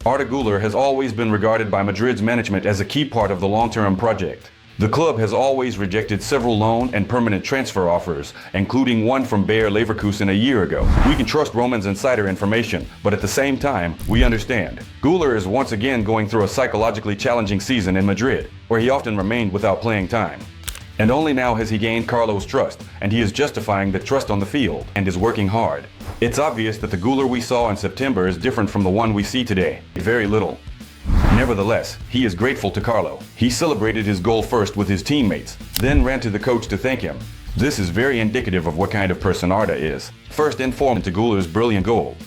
Arda Guler has always been regarded by Madrid's management as a key part of the long-term project. The club has always rejected several loan and permanent transfer offers, including one from Bayer Leverkusen a year ago. We can trust Roman's insider information, but at the same time, we understand. Guler is once again going through a psychologically challenging season in Madrid, where he often remained without playing time. And only now has he gained Carlo's trust, and he is justifying that trust on the field, and is working hard. It's obvious that the Guler we saw in September is different from the one we see today. Very little. Nevertheless, he is grateful to Carlo. He celebrated his goal first with his teammates, then ran to the coach to thank him. This is very indicative of what kind of person Arda is. First and foremost to Guler's brilliant goal.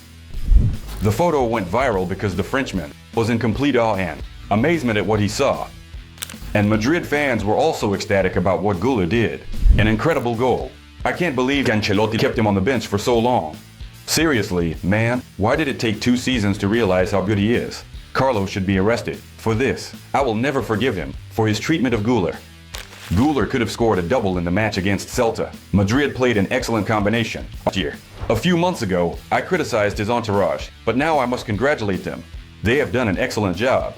The photo went viral because the Frenchman was in complete awe and amazement at what he saw. And Madrid fans were also ecstatic about what Guler did. An incredible goal. I can't believe Ancelotti kept him on the bench for so long. Seriously, man, why did it take 2 seasons to realize how good he is? Carlo should be arrested. For this, I will never forgive him for his treatment of Guler. Guler could have scored a double in the match against Celta. Madrid played an excellent combination last year. A few months ago, I criticized his entourage, but now I must congratulate them. They have done an excellent job.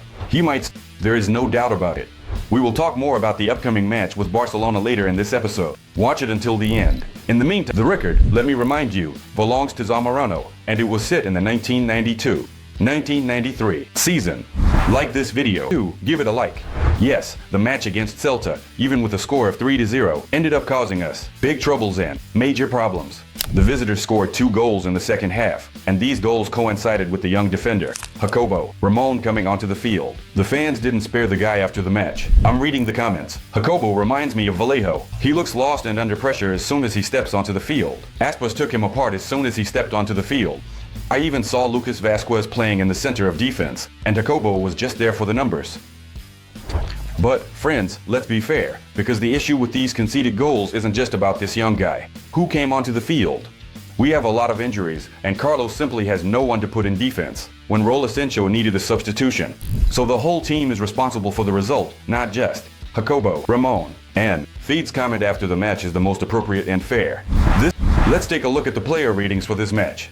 There is no doubt about it. We will talk more about the upcoming match with Barcelona later in this episode. Watch it until the end. In the meantime, the record, let me remind you, belongs to Zamorano, and it was set in the 1992-1993 season. Like this video. 2. Give it a like. Yes, the match against Celta, even with a score of 3-0, ended up causing us big troubles and major problems. The visitors scored 2 goals in the second half, and these goals coincided with the young defender, Jacobo Ramon, coming onto the field. The fans didn't spare the guy after the match. I'm reading the comments. Jacobo reminds me of Vallejo. He looks lost and under pressure as soon as he steps onto the field. Aspas took him apart as soon as he stepped onto the field. I even saw Lucas Vazquez playing in the center of defense, and Jacobo was just there for the numbers. But, friends, let's be fair, because the issue with these conceded goals isn't just about this young guy. Who came onto the field? We have a lot of injuries, and Carlos simply has no one to put in defense when Rolasencio needed a substitution. So the whole team is responsible for the result, not just Jacobo, Ramon, and Feed's comment after the match is the most appropriate and fair. Let's take a look at the player ratings for this match.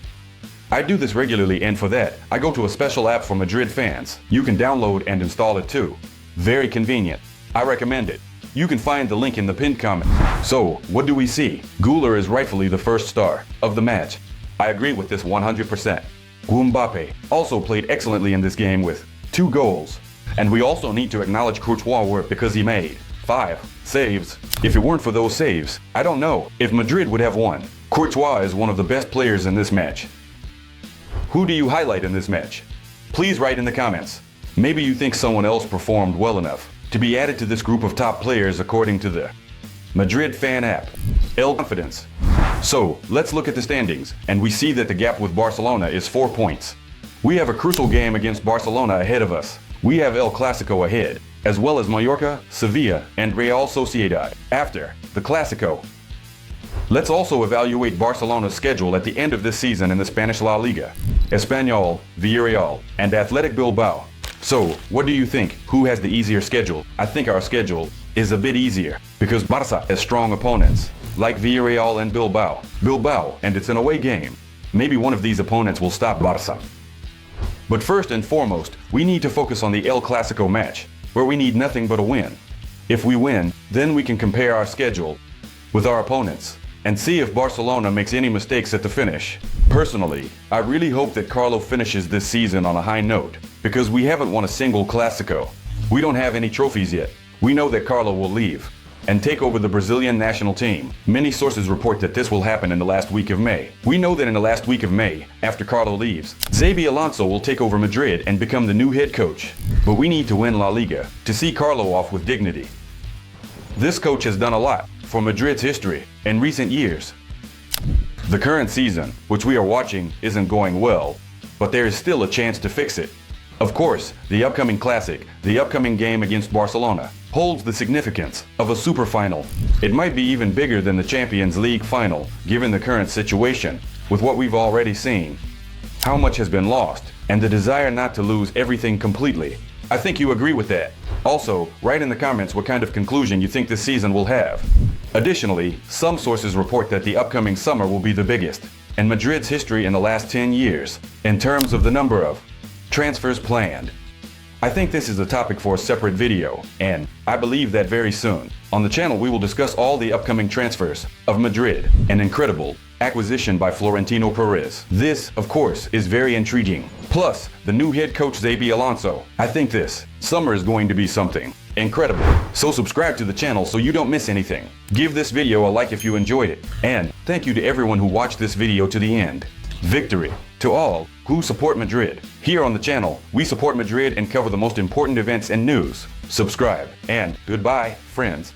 I do this regularly, and for that, I go to a special app for Madrid fans. You can download and install it too. Very convenient. I recommend it. You can find the link in the pinned comment. So, what do we see? Guler is rightfully the first star of the match. I agree with this 100%. Mbappe also played excellently in this game with 2 goals. And we also need to acknowledge Courtois' work because he made 5 saves. If it weren't for those saves, I don't know if Madrid would have won. Courtois is one of the best players in this match. Who do you highlight in this match? Please write in the comments. Maybe you think someone else performed well enough to be added to this group of top players according to the Madrid fan app. El Confidence. So, let's look at the standings, and we see that the gap with Barcelona is 4 points. We have a crucial game against Barcelona ahead of us. We have El Clásico ahead, as well as Mallorca, Sevilla, and Real Sociedad after the Clásico. Let's also evaluate Barcelona's schedule at the end of this season in the Spanish La Liga. Espanyol, Villarreal, and Athletic Bilbao. So, what do you think? Who has the easier schedule? I think our schedule is a bit easier because Barça has strong opponents like Villarreal and Bilbao. And it's an away game. Maybe one of these opponents will stop Barça. But first and foremost, we need to focus on the El Clásico match, where we need nothing but a win. If we win, then we can compare our schedule with our opponents and see if Barcelona makes any mistakes at the finish. Personally, I really hope that Carlo finishes this season on a high note, because we haven't won a single Clásico. We don't have any trophies yet. We know that Carlo will leave and take over the Brazilian national team. Many sources report that this will happen in the last week of May. We know that in the last week of May, after Carlo leaves, Xabi Alonso will take over Madrid and become the new head coach. But we need to win La Liga to see Carlo off with dignity. This coach has done a lot for Madrid's history in recent years. The current season, which we are watching, isn't going well, but there is still a chance to fix it. Of course, the upcoming Classic, the upcoming game against Barcelona, holds the significance of a super final. It might be even bigger than the Champions League final, given the current situation, with what we've already seen. How much has been lost, and the desire not to lose everything completely. I think you agree with that. Also, write in the comments what kind of conclusion you think this season will have. Additionally, some sources report that the upcoming summer will be the biggest in Madrid's history in the last 10 years, in terms of the number of transfers planned. I think this is a topic for a separate video, and I believe that very soon. On the channel we will discuss all the upcoming transfers of Madrid, an incredible acquisition by Florentino Perez. This, of course, is very intriguing. Plus, the new head coach Xabi Alonso. I think this summer is going to be something incredible. So subscribe to the channel so you don't miss anything. Give this video a like if you enjoyed it. And thank you to everyone who watched this video to the end. Victory to all who support Madrid. Here on the channel, we support Madrid and cover the most important events and news. Subscribe, and goodbye, friends.